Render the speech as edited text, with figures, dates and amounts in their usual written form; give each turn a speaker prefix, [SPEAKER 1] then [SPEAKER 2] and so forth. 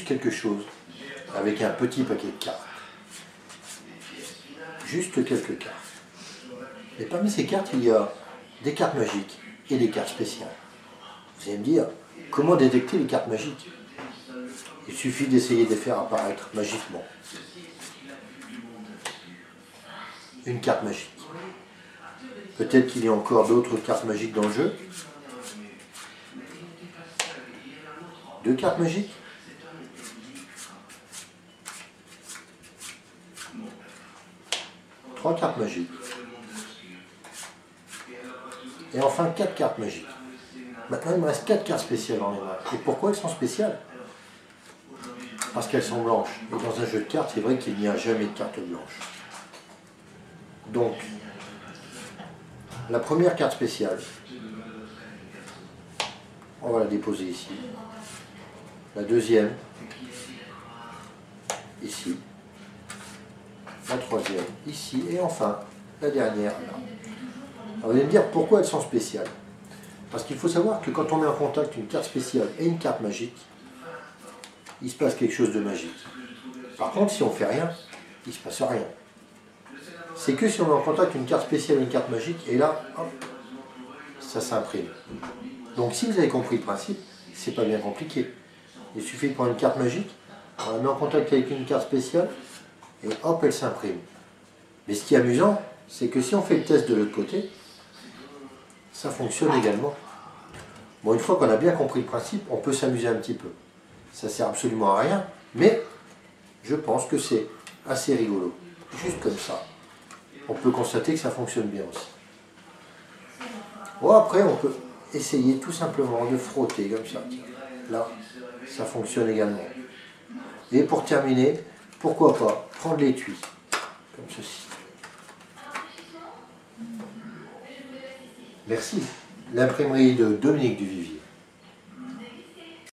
[SPEAKER 1] juste quelque chose avec un petit paquet de cartes. Juste quelques cartes. Et parmi ces cartes, il y a des cartes magiques et des cartes spéciales. Vous allez me dire, comment détecter les cartes magiques? Il suffit d'essayer de les faire apparaître magiquement. Une carte magique. Peut-être qu'il y a encore d'autres cartes magiques dans le jeu. 2 cartes magiques. 3 cartes magiques. Et enfin 4 cartes magiques. Maintenant il me reste 4 cartes spéciales dans les mains. Et pourquoi elles sont spéciales? Parce qu'elles sont blanches. Et dans un jeu de cartes, c'est vrai qu'il n'y a jamais de carte blanche. Donc, la première carte spéciale, on va la déposer ici. La deuxième, ici. La troisième, ici. Et enfin, la dernière, là. Alors, vous allez me dire pourquoi elles sont spéciales. Parce qu'il faut savoir que quand on met en contact une carte spéciale et une carte magique, il se passe quelque chose de magique. Par contre, si on ne fait rien, il ne se passe rien. C'est que si on met en contact une carte spéciale et une carte magique, et là, hop, ça s'imprime. Donc si vous avez compris le principe, c'est pas bien compliqué. Il suffit de prendre une carte magique, on la met en contact avec une carte spéciale, et hop, elle s'imprime. Mais ce qui est amusant, c'est que si on fait le test de l'autre côté, ça fonctionne également. Bon, une fois qu'on a bien compris le principe, on peut s'amuser un petit peu. Ça sert absolument à rien, mais je pense que c'est assez rigolo. Juste comme ça. On peut constater que ça fonctionne bien aussi. Bon, après, on peut essayer tout simplement de frotter comme ça. Là, ça fonctionne également. Et pour terminer, pourquoi pas prendre l'étui, comme ceci. Merci. L'imprimerie de Dominique Duvivier.